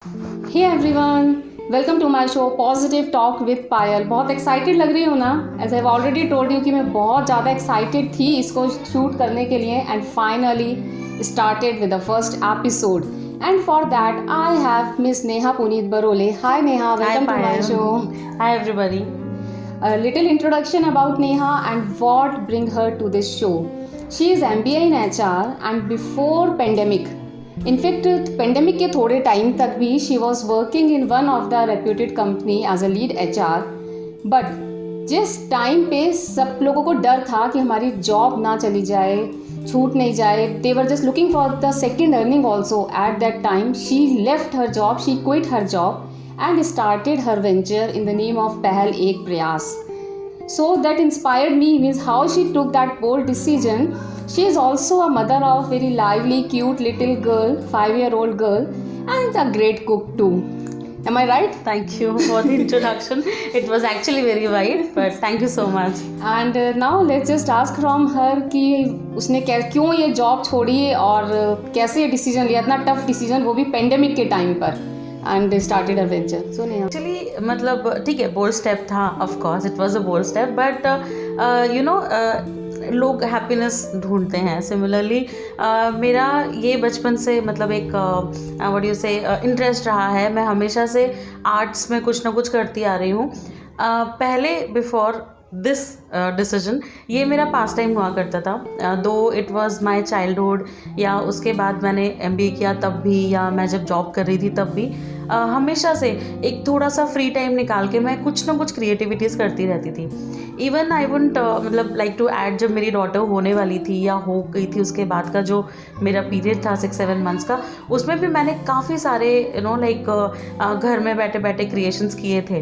Hey everyone, welcome to my show positive talk with Payal. बहुत excited लग रही हूँ ना। As I already told you कि मैं बहुत ज़्यादा एक्साइटेड थी इसको शूट करने के लिए and finally started with the first episode. And for that I have miss Neha Puneet Barole. Hi Neha, welcome to my show. Hi everybody. A little introduction about Neha and what bring her to this show. She is MBA in HR and before pandemic, in fact pandemic के थोड़े time तक भी she was working in one of the reputed company as a lead HR. But जिस time पे सब लोगों को डर था कि हमारी जॉब ना चली जाए, छूट नहीं जाए, they were just looking for the second earning also. At that time she left her job, she quit her job and started her venture in the name of Pehal Ek Prayas. So that inspired me, means how she took that bold decision. She is also a mother of very lively, cute little girl, 5-year-old girl, and a great cook too. Am I right? Thank you for the introduction. It was actually very wide, but thank you so much. And now let's just ask from her कि उसने क्यों ये job छोड़ी और कैसे ये decision लिया, इतना टफ डिसीजन, वो भी पेंडेमिक के टाइम पर, and started her venture. So Neha. Actually मतलब ठीक है, बोल्ड स्टेप था, of course it was a bold step, but you know लोग हैप्पीनेस ढूंढते हैं। सिमिलरली मेरा ये बचपन से मतलब एक व्हाट यू से इंटरेस्ट रहा है। मैं हमेशा से आर्ट्स में कुछ ना कुछ करती आ रही हूँ। पहले बिफोर दिस डिसीजन ये मेरा पास टाइम हुआ करता था, दो इट वाज माय चाइल्डहुड, या उसके बाद मैंने MBA किया तब भी, या मैं जब जॉब कर रही थी तब भी हमेशा से एक थोड़ा सा फ्री टाइम निकाल के मैं कुछ ना कुछ क्रिएटिविटीज़ करती रहती थी। इवन आई वुडंट मतलब लाइक टू ऐड, जब मेरी डॉटर होने वाली थी या हो गई थी, उसके बाद का जो मेरा पीरियड था 6-7 मंथ्स का, उसमें भी मैंने काफ़ी सारे लाइक घर में बैठे बैठे क्रिएशंस किए थे।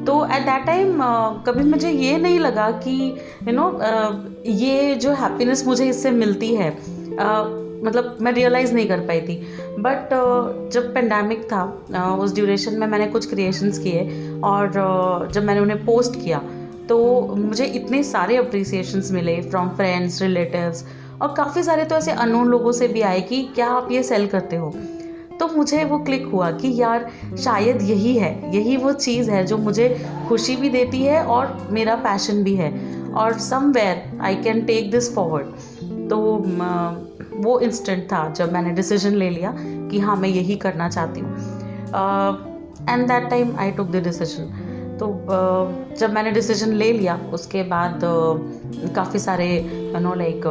तो एट दैट टाइम कभी मुझे ये नहीं लगा कि ये जो हैप्पीनेस मुझे इससे मिलती है, मतलब मैं रियलाइज़ नहीं कर पाई थी। बट जब पेंडेमिक था उस ड्यूरेशन में मैंने कुछ क्रिएशंस किए, और जब मैंने उन्हें पोस्ट किया तो मुझे इतने सारे अप्रिसिएशंस मिले फ्रॉम फ्रेंड्स, रिलेटिव्स, और काफ़ी सारे तो ऐसे अननोन लोगों से भी आए कि क्या आप ये सेल करते हो। तो मुझे वो क्लिक हुआ कि यार शायद यही वो चीज़ है जो मुझे खुशी भी देती है और मेरा पैशन भी है, और somewhere I can take this forward. तो वो इंस्टेंट था जब मैंने डिसीजन ले लिया कि हाँ मैं यही करना चाहती हूँ, and that time I took the decision. तो जब मैंने डिसीजन ले लिया उसके बाद काफ़ी सारे लाइक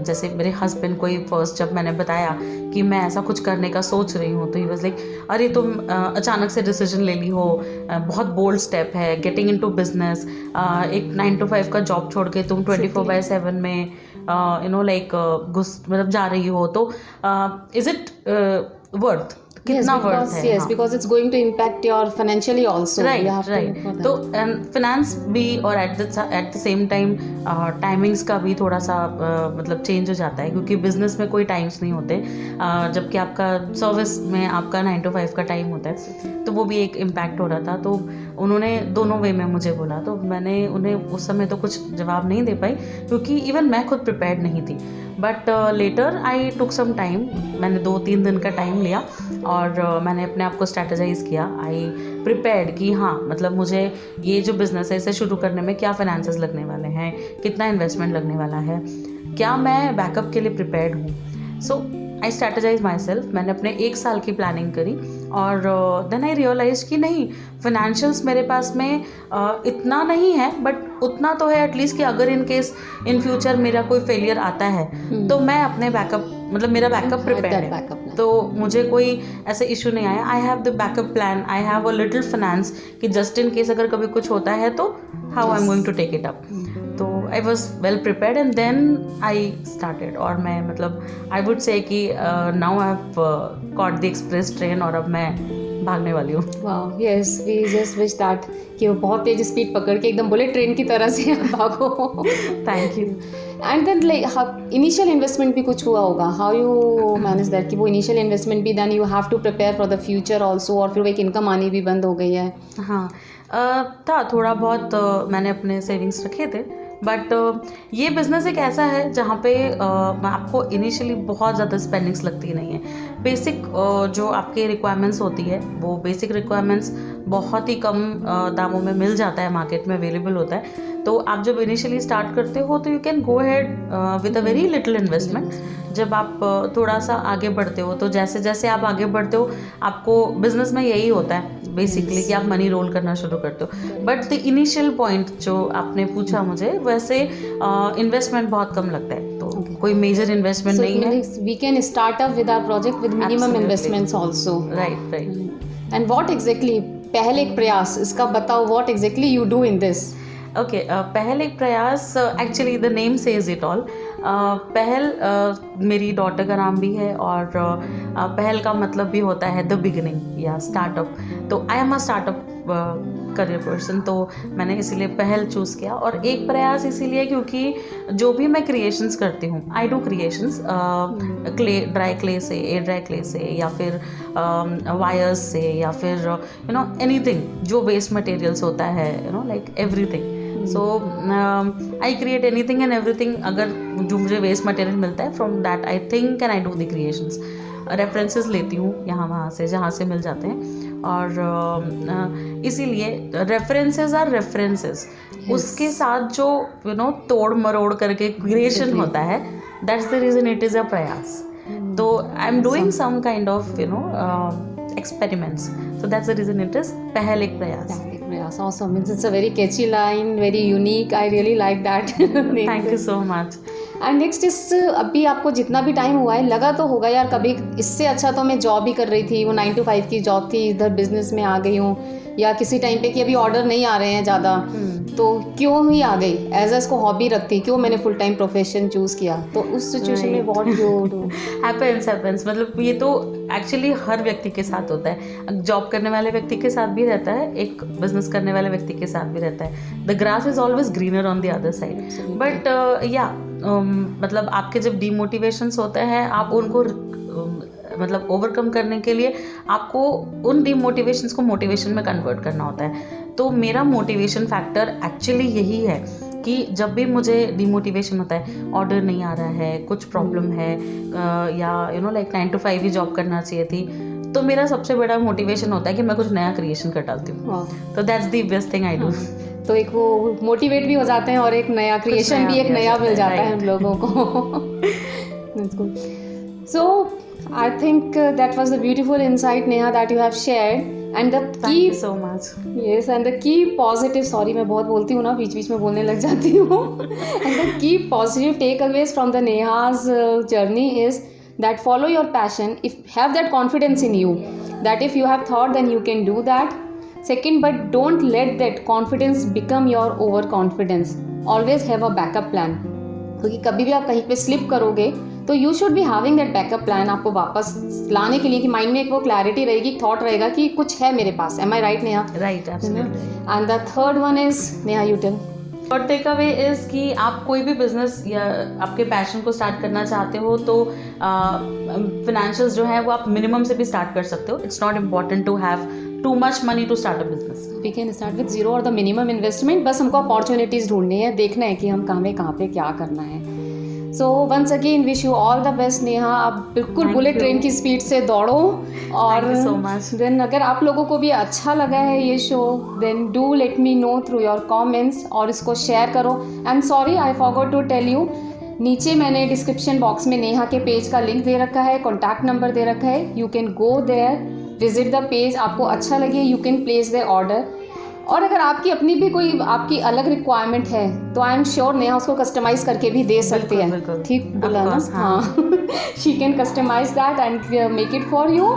जैसे मेरे हस्बैंड को ही फर्स्ट जब मैंने बताया कि मैं ऐसा कुछ करने का सोच रही हूँ, तो ही वाज लाइक, अरे तुम अचानक से डिसीजन ले ली हो, बहुत बोल्ड स्टेप है, गेटिंग इनटू बिजनेस, एक 9 to 5 का जॉब छोड़ के तुम 24/7 में लाइक मतलब जा रही हो, तो इज इट वर्थ, कितना वर्थ है? Yes, because it's going to impact your financially also. Right You have to right look for that. तो फिनेंस भी, और at the same time timings का भी थोड़ा सा मतलब चेंज हो जाता है, क्योंकि बिजनेस में कोई टाइम्स नहीं होते, जबकि आपका सर्विस में आपका 9 to 5 का टाइम होता है। तो वो भी एक इम्पैक्ट हो रहा था। तो उन्होंने दोनों वे में मुझे बोला, तो मैंने उन्हें उस समय तो कुछ जवाब नहीं दे पाई, क्योंकि इवन मैं खुद प्रिपेयर्ड नहीं थी। But later I took some time, मैंने 2-3 दिन का टाइम लिया और मैंने अपने आप को स्ट्रैटेजाइज़ किया। आई प्रिपेयर्ड कि हाँ मतलब मुझे ये जो बिज़नेस है इसे शुरू करने में क्या फाइनेंसेस लगने वाले हैं, कितना इन्वेस्टमेंट लगने वाला है, क्या मैं बैकअप के लिए प्रिपेयर्ड हूँ। सो आई स्ट्रैटेजाइज माई सेल्फ। मैंने अपने 1 साल की प्लानिंग करी, और देन आई रियलाइज कि नहीं, फाइनेंशियल्स मेरे पास में इतना नहीं है, बट उतना तो है एटलीस्ट कि अगर इन केस इन फ्यूचर मेरा कोई फेलियर आता है तो मैं अपने बैकअप, मतलब मेरा बैकअप प्रिपेयर है, तो मुझे कोई ऐसे इशू नहीं आया। I have the backup plan, I have a little finance कि जस्ट इन केस अगर कभी कुछ होता है तो how I am going to take it up. तो I was well prepared and then I started. और मैं मतलब आई वुड से कि now I have caught the express train, और अब मैं भागने वाली हूँ। वाह, yes, we just wish that कि वो बहुत तेज स्पीड पकड़ के एकदम बुलेट ट्रेन की तरह से भागो। Thank you. And then like initial investment भी कुछ हुआ होगा, हाउ यू मैनेज दैट कि वो इनिशियल इन्वेस्टमेंट भी, then you have to prepare for the future also, और फिर वो एक इनकम आनी भी बंद हो गई है। हाँ था थोड़ा बहुत, मैंने अपने सेविंग्स रखे थे, बट ये बिज़नेस एक ऐसा है जहाँ पे आपको इनिशियली बहुत ज़्यादा स्पेंडिंग्स लगती नहीं है। बेसिक जो आपके रिक्वायरमेंट्स होती है वो बेसिक रिक्वायरमेंट्स बहुत ही कम दामों में मिल जाता है, मार्केट में अवेलेबल होता है। तो आप जब इनिशियली स्टार्ट करते हो तो you can go had with a very little investment. जब आप थोड़ा सा आगे बढ़ते हो तो जैसे जैसे आप आगे बढ़ते हो आपको बिजनेस में यही होता है बेसिकली कि आप मनी रोल करना शुरू करते हो। बट द इनिशियल पॉइंट जो आपने पूछा मुझे, वैसे इन्वेस्टमेंट बहुत कम लगता है, तो कोई मेजर इन्वेस्टमेंट नहीं है। we can start up with our project with minimum Absolutely. investments also. Right. And what exactly, पहल एक प्रयास, इसका बताओ, what exactly you do in this? Okay, पहल एक प्रयास, actually the name says it all. पहल मेरी डॉटर का नाम भी है और पहल का मतलब भी होता है द बिगिनिंग या स्टार्टअप। तो I am a startup career person, तो मैंने इसीलिए पहल चूज़ किया। और एक प्रयास इसीलिए क्योंकि जो भी मैं क्रिएशंस करती हूँ, I do creations clay, dry clay से, एयर ड्राई क्ले से, या फिर वायर्स से, या फिर एनीथिंग जो वेस्ट मटेरियल्स होता है, like everything. So I create anything and everything. अगर जो मुझे वेस्ट मटेरियल मिलता है, from that I think and I do the creations. References लेती हूँ यहाँ वहाँ से, जहाँ से मिल जाते हैं। और इसीलिए रेफरेंसेस आर रेफरेंसेस, उसके साथ जो तोड़ मरोड़ करके क्रिएशन होता है, that's the reason it is a प्रयास। तो I am doing some kind of experiments, so that's the reason it is पहल एक प्रयास। Yes, awesome. It's a very catchy line, very unique. I really like that. Thank you so much. And next इस अभी आपको जितना भी time हुआ है, लगा तो होगा यार कभी इससे अच्छा तो मैं जॉब ही कर रही थी, वो 9 to 5 की जॉब थी, इधर बिजनेस में आ गई हूँ, या किसी टाइम पे कि अभी ऑर्डर नहीं आ रहे हैं ज़्यादा, तो क्यों ही आ गई, एज इसको हॉबी रखती, क्यों मैंने फुल टाइम प्रोफेशन चूज़ किया। तो उस सिचुएशन में व्हाट यू डू? हैपेंस, मतलब ये तो एक्चुअली हर व्यक्ति के साथ होता है। जॉब करने वाले व्यक्ति के साथ भी रहता है, एक बिजनेस करने वाले व्यक्ति के साथ भी रहता है। The grass is always greener on the other side. But या मतलब आपके जब डीमोटिवेशंस होते हैं, आप उनको मतलब ओवरकम करने के लिए आपको उन डीमोटिवेशंस को मोटिवेशन में कन्वर्ट करना होता है। तो मेरा मोटिवेशन फैक्टर एक्चुअली यही है कि जब भी मुझे डिमोटिवेशन होता है, ऑर्डर नहीं आ रहा है, कुछ प्रॉब्लम है, या लाइक 9 to 5 ही जॉब करना चाहिए थी, तो मेरा सबसे बड़ा मोटिवेशन होता है कि मैं कुछ नया क्रिएशन कर डालती हूँ। तो that's the best thing I do. तो एक वो मोटिवेट भी हो जाते हैं और एक नया क्रिएशन भी एक नया मिल जाता है हम लोगों को। सो I think that was a beautiful insight, Neha, that you have shared. And the key, thank you so much. Yes, and the key positive, sorry मैं बहुत बोलती हूँ ना, बीच बीच में बोलने लग जाती हूँ। And the key positive takeaways from the Neha's journey is that follow your passion, if have that confidence in you, that if you have thought then you can do that. Second, but don't let that confidence become your overconfidence. Always have a backup plan. क्योंकि कभी भी आप कहीं pay slip करोगे तो you should be having that backup plan, आपको वापस लाने के लिए कि माइंड में एक वो क्लैरिटी रहेगी, थॉट रहेगा कि कुछ है मेरे पास। Am I right Neha? Right, absolutely. And the third one is, Neha you tell. और टेक अवे इज़ कि आप कोई भी बिजनेस या आपके पैशन को स्टार्ट करना चाहते हो तो फिनेंशियल्स जो है वो आप मिनिमम से भी स्टार्ट कर सकते हो। It's not important to have too much money to start a business. We can start with zero और द मिनिमम इन्वेस्टमेंट। बस हमको अपॉर्चुनिटीज़ ढूंढनी है, देखना है कि हम कहाँ पे क्या करना है। So once again wish you all the best Neha. आप बिल्कुल बुलेट ट्रेन की स्पीड से दौड़ो। और so much. देन अगर आप लोगों को भी अच्छा लगा है ये show, then do let me know through your comments और इसको शेयर करो। And sorry I forgot to tell you, नीचे मैंने डिस्क्रिप्शन बॉक्स में नेहा के पेज का लिंक दे रखा है, कॉन्टैक्ट नंबर दे रखा है। You can go there, visit the page. आपको अच्छा लगे you can place the order. और अगर आपकी अपनी भी कोई आपकी अलग रिक्वायरमेंट है तो आई एम श्योर नेहा उसको कस्टमाइज करके भी दे सकती है। ठीक बोला ना? हाँ, she can customize that and make it for you.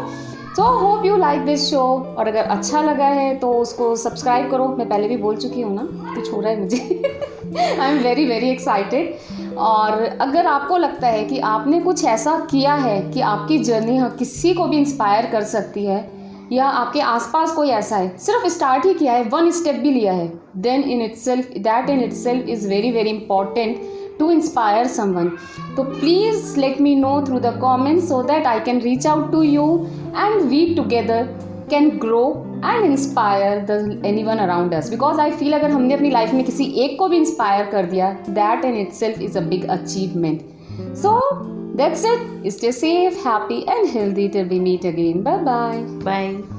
So hope you like this show. और अगर अच्छा लगा है तो उसको सब्सक्राइब करो। मैं पहले भी बोल चुकी हूँ ना, कुछ हो रहा है मुझे। I am very very excited. और अगर आपको लगता है कि आपने कुछ ऐसा किया है कि आपकी जर्नी किसी को भी इंस्पायर कर सकती है, या आपके आसपास कोई ऐसा है, सिर्फ स्टार्ट ही किया है, 1 स्टेप भी लिया है, then in itself that in itself is very very important to inspire someone. तो please let me know through the comments so that I can reach out to you and we together can grow and inspire the anyone around us. Because I feel अगर हमने अपनी life में किसी एक को भी inspire कर दिया, that in itself is a big achievement. So That's it. Stay safe, happy, and healthy till we meet again. Bye bye. Bye.